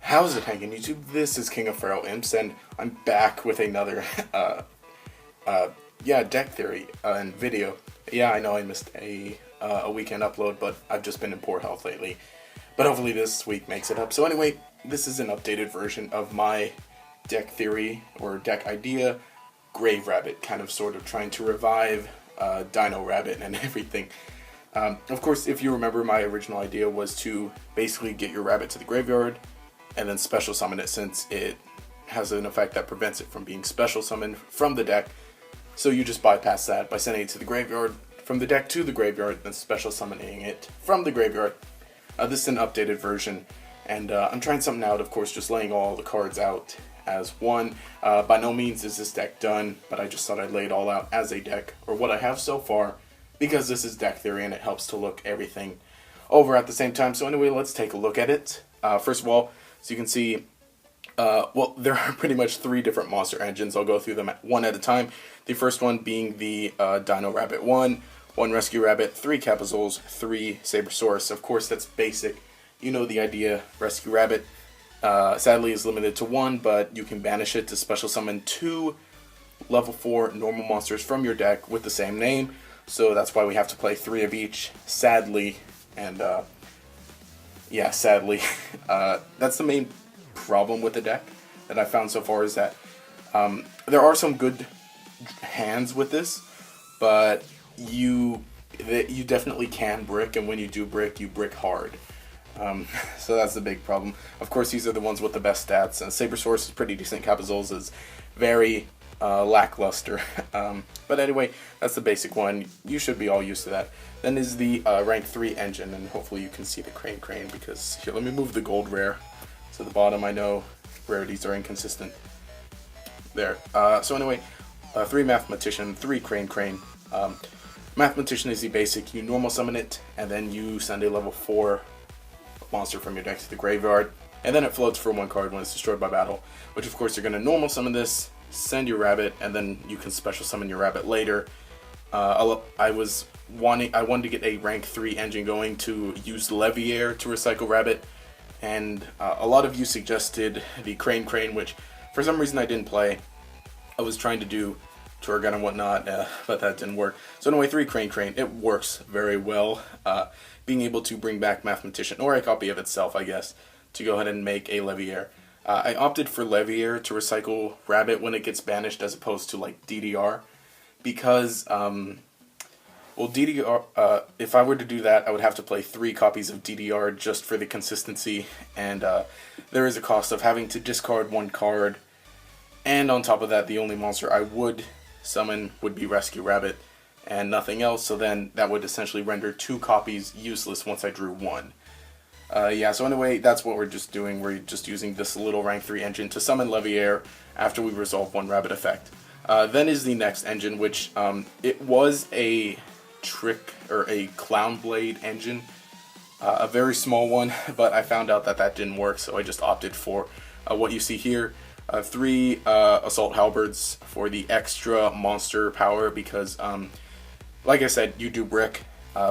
How's it hanging, YouTube? This is King of Feral Imps, and I'm back with another, deck theory and video. Yeah, I know I missed a weekend upload, but I've just been in poor health lately. But hopefully this week makes it up. So anyway, this is an updated version of my deck theory, or deck idea, Grave Rabbit, kind of sort of trying to revive Dino Rabbit and everything. Of course, if you remember, my original idea was to basically get your rabbit to the graveyard, and then special summon it, since it has an effect that prevents it from being special summoned from the deck. So you just bypass that by sending it to the graveyard, from the deck to the graveyard, then special summoning it from the graveyard. This is an updated version, and I'm trying something out, of course, just laying all the cards out as one. By no means is this deck done, but I just thought I'd lay it all out as a deck, or what I have so far, because this is deck theory and it helps to look everything over at the same time. So anyway, let's take a look at it. First of all, so you can see, well, there are pretty much three different monster engines. I'll go through them one at a time. The first one being the Dino Rabbit 1 Rescue Rabbit, 3 Capizals, 3 Sabersaurus. Of course, that's basic. You know the idea. Rescue Rabbit, sadly, is limited to 1, but you can banish it to special summon 2 level 4 normal monsters from your deck with the same name. So that's why we have to play 3 of each, sadly, and yeah, sadly. That's the main problem with the deck that I found so far, is that there are some good hands with this, but you definitely can brick, and when you do brick, you brick hard. So that's the big problem. Of course, these are the ones with the best stats. Sabersaurus is pretty decent. Capizals is very lackluster. But anyway, that's the basic one. You should be all used to that. Then is the rank 3 engine, and hopefully you can see the crane, because here, let me move the gold rare to the bottom. I know rarities are inconsistent. There. So anyway, 3 Mathematician, 3 crane. Mathematician is the basic. You normal summon it, and then you send a level 4 monster from your deck to the graveyard, and then it floats for 1 card when it's destroyed by battle, which of course you're going to normal summon this, send your rabbit, and then you can special summon your rabbit later. I wanted to get a rank 3 engine going to use Leviair to recycle rabbit, and a lot of you suggested the crane, which for some reason I didn't play. I was trying to do Twerk and whatnot, but that didn't work. So anyway, 3 crane, it works very well. Being able to bring back Mathematician, or a copy of itself, I guess, to go ahead and make a Leviair. I opted for Leviair to recycle rabbit when it gets banished, as opposed to like DDR, because well, DDR, if I were to do that, I would have to play 3 copies of DDR just for the consistency, and there is a cost of having to discard 1 card, and on top of that, the only monster I would summon would be Rescue Rabbit, and nothing else, so then that would essentially render 2 copies useless once I drew 1. Yeah, so anyway, that's what we're just doing. We're just using this little rank 3 engine to summon Leviair after we resolve 1 rabbit effect. Then is the next engine, which it was a trick, or a Clown Blade engine, a very small one, but I found out that that didn't work, so I just opted for what you see here. 3 Assault Halberds for the extra monster power, because like I said, you do brick.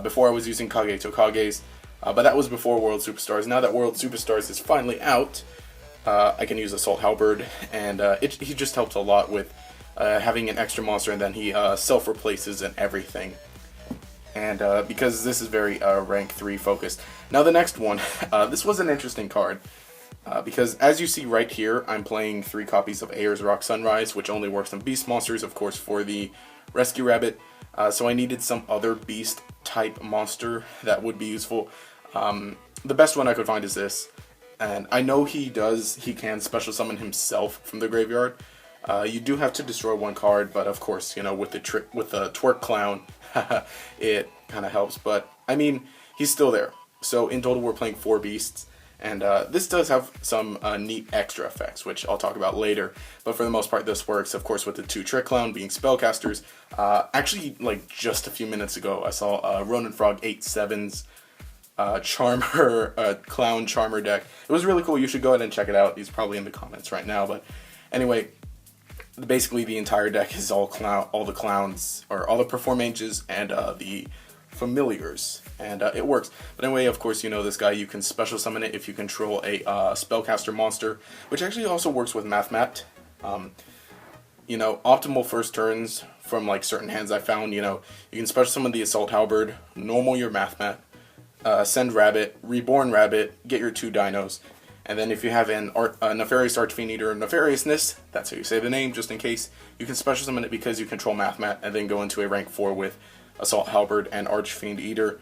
Before I was using Kage to Kages, but that was before World Superstars. Now that World Superstars is finally out, I can use Assault Halberd, and he just helps a lot with having an extra monster, and then he self-replaces and everything. And because this is very rank 3 focused. Now the next one, this was an interesting card, because as you see right here, I'm playing 3 copies of Ayers Rock Sunrise, which only works on beast monsters, of course, for the Rescue Rabbit. So I needed some other beast type monster that would be useful. The best one I could find is this, and I know he can special summon himself from the graveyard. You do have to destroy 1 card, but of course, you know, with the Twerk clown, it kind of helps. But I mean, he's still there. So in total, we're playing 4 beasts. And this does have some neat extra effects, which I'll talk about later. But for the most part, this works, of course, with the 2 Trick Clown being spellcasters. Actually, like just a few minutes ago, I saw Ronin Frog 8/7's Charmer, Clown Charmer deck. It was really cool. You should go ahead and check it out. He's probably in the comments right now. But anyway, basically the entire deck is all the clowns, or all the Perform Mages, and the familiars, and it works. But anyway, of course, you know this guy, you can special summon it if you control a spellcaster monster, which actually also works with Mathmat. You know, optimal first turns from like certain hands I found, you know, you can special summon the Assault Halberd, normal your Mathmat, send Rabbit, reborn Rabbit, get your 2 dinos, and then if you have a Nefarious Archfiend Eater, Nefariousness, that's how you say the name, just in case, you can special summon it because you control Mathmat, and then go into a rank 4 with Assault Halberd and Archfiend Eater,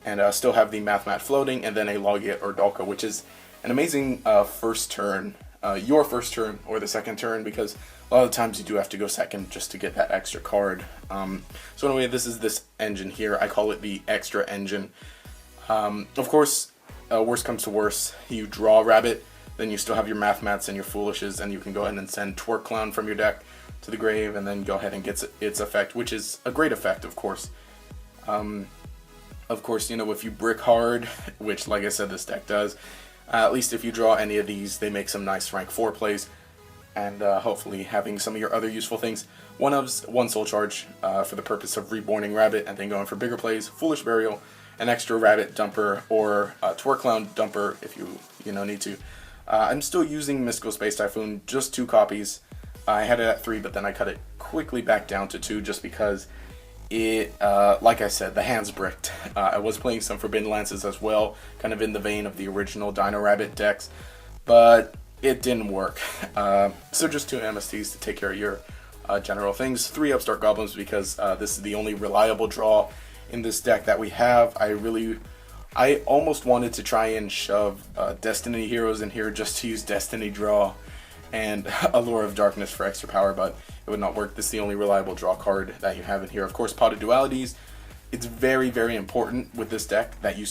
and still have the Mathmat floating, and then a Logia or Dalka, which is an amazing first turn, your first turn or the second turn, because a lot of times you do have to go second just to get that extra card. So anyway, this is this engine here. I call it the extra engine. Of course, worst comes to worst, you draw Rabbit, then you still have your Mathmats and your Foolishes, and you can go ahead and send Twerk Clown from your deck to the grave, and then go ahead and get its effect, which is a great effect, of course. Of course, you know, if you brick hard, which, like I said, this deck does, at least if you draw any of these, they make some nice rank 4 plays, and hopefully having some of your other useful things. One Soul Charge for the purpose of reborning Rabbit, and then going for bigger plays, Foolish Burial, an extra Rabbit dumper, or Twerk Clown dumper if you know need to. I'm still using Mystical Space Typhoon, just 2 copies. I had it at 3, but then I cut it quickly back down to 2 just because it, like I said, the hand's bricked. I was playing some Forbidden Lances as well, kind of in the vein of the original Dino Rabbit decks, but it didn't work. So just 2 MSTs to take care of your general things. 3 Upstart Goblins because this is the only reliable draw in this deck that we have. I almost wanted to try and shove Destiny Heroes in here just to use Destiny Draw and Allure of Darkness for extra power, but it would not work. This is the only reliable draw card that you have in here. Of course, Pot of Dualities. It's very, very important with this deck that you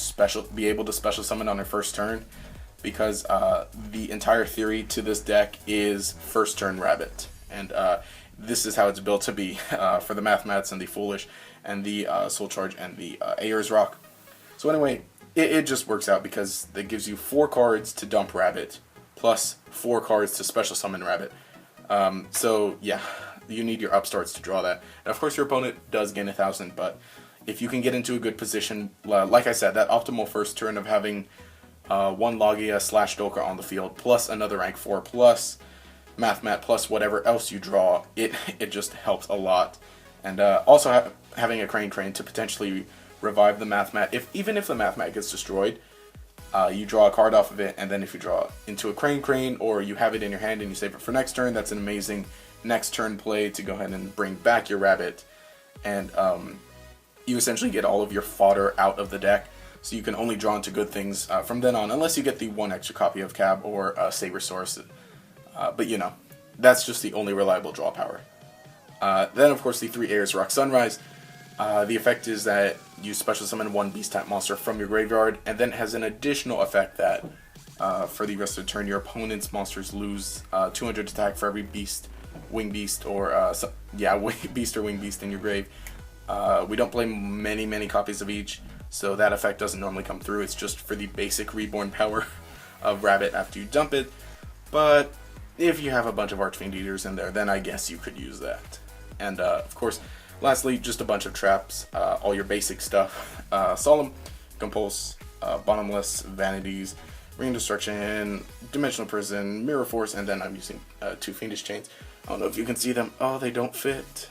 be able to special summon on your first turn, because the entire theory to this deck is first turn Rabbit, and this is how it's built to be for the Mathmats and the Foolish and the Soul Charge and the Ayers Rock. So anyway, it just works out because it gives you 4 cards to dump Rabbit, plus 4 cards to special summon Rabbit. So yeah, you need your upstarts to draw that. And of course your opponent does gain 1,000, but if you can get into a good position, like I said, that optimal first turn of having 1 Logia / Dolka on the field, plus another rank 4, plus Mathmat, plus whatever else you draw, it just helps a lot. And also having a Crane to potentially revive the Mathmat. Even if the Mathmat gets destroyed, you draw a card off of it, and then if you draw into a Crane, or you have it in your hand and you save it for next turn, that's an amazing next turn play to go ahead and bring back your Rabbit. And you essentially get all of your fodder out of the deck, so you can only draw into good things from then on, unless you get the 1 extra copy of Cab or Saber Source. But you know, that's just the only reliable draw power. Then of course the 3 Ayers Rock Sunrise. The effect is that you special summon 1 beast type monster from your graveyard, and then has an additional effect that for the rest of the turn your opponent's monsters lose 200 attack for every beast, wing beast, or beast or wing beast in your grave. We don't play many copies of each, so that effect doesn't normally come through. It's just for the basic reborn power of Rabbit after you dump it. But if you have a bunch of Archfiend Eaters in there, then I guess you could use that. And of course, lastly, just a bunch of traps, all your basic stuff. Solemn, Compulse, Bottomless, Vanities, Ring of Destruction, Dimensional Prison, Mirror Force, and then I'm using 2 Fiendish Chains. I don't know if you can see them. Oh, they don't fit.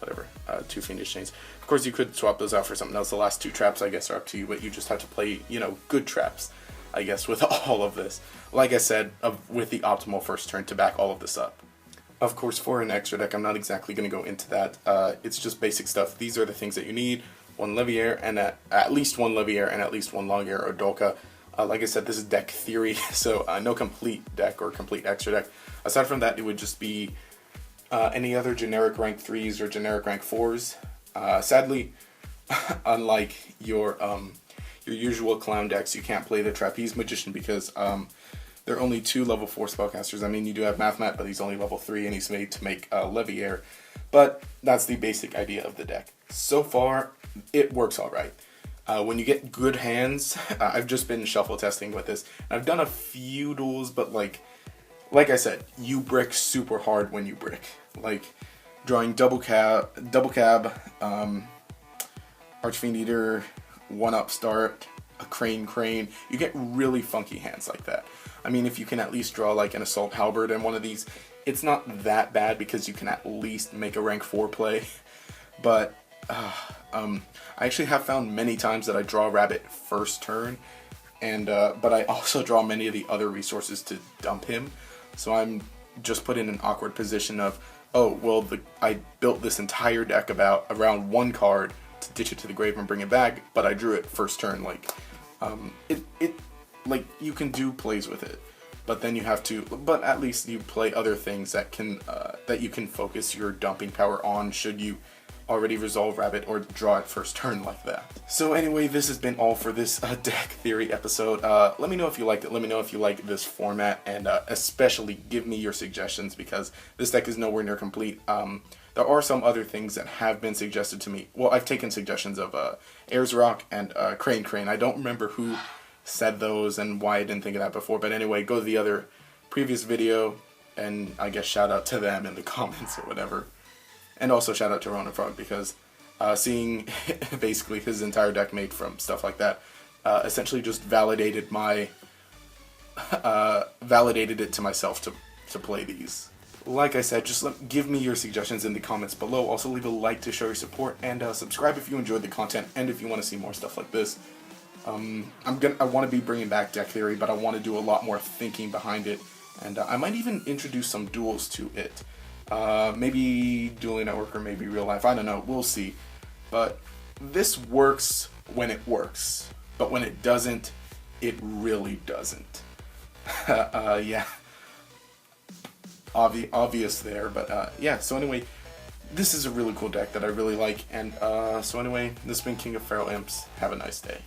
Whatever, 2 Fiendish Chains. Of course, you could swap those out for something else. The last 2 traps, I guess, are up to you, but you just have to play, you know, good traps, I guess, with all of this. Like I said, with the optimal first turn to back all of this up. Of course, for an extra deck, I'm not exactly going to go into that. It's just basic stuff. These are the things that you need. 1 Leviair, and at least 1 Leviair, and at least 1 Logia or Dolka. Like I said, this is deck theory, so no complete deck or complete extra deck. Aside from that, it would just be any other generic rank 3s or generic rank 4s. Sadly, unlike your usual clown decks, you can't play the Trapeze Magician because there are only 2 level 4 spellcasters. I mean, you do have Mathmat, but he's only level 3, and he's made to make Leviair. But that's the basic idea of the deck. So far, it works alright. When you get good hands, I've just been shuffle testing with this. I've done a few duels, but like I said, you brick super hard when you brick. Like drawing double cab, Archfiend Eater, one upstart, a crane. You get really funky hands like that. I mean, if you can at least draw like an assault halberd in one of these, it's not that bad because you can at least make a rank 4 play. But I actually have found many times that I draw Rabbit first turn, and but I also draw many of the other resources to dump him. So I'm just put in an awkward position of, oh well, I built this entire deck around one card to ditch it to the grave and bring it back, but I drew it first turn. Like like you can do plays with it, but then you have to, but at least you play other things that can that you can focus your dumping power on should you already resolve Rabbit or draw it first turn like that. So anyway, this has been all for this deck theory episode. Let me know if you liked it. Let me know if you like this format, and especially give me your suggestions, because this deck is nowhere near complete. There are some other things that have been suggested to me. Well, I've taken suggestions of Ayers Rock and Crane. I don't remember who said those and why I didn't think of that before, but anyway, go to the other previous video and I guess shout out to them in the comments or whatever. And also shout out to Ronan Frog, because seeing basically his entire deck made from stuff like that essentially just validated it to myself to play these. Like I said, just give me your suggestions in the comments below. Also leave a like to show your support, and subscribe if you enjoyed the content and if you want to see more stuff like this. I want to be bringing back deck theory, but I want to do a lot more thinking behind it, and I might even introduce some duels to it. Maybe Dueling Network or maybe real life, I don't know, we'll see. But this works when it works, but when it doesn't, it really doesn't. Yeah, obvious there, but yeah, so anyway, this is a really cool deck that I really like, and so anyway, this has been King of Feral Imps. Have a nice day.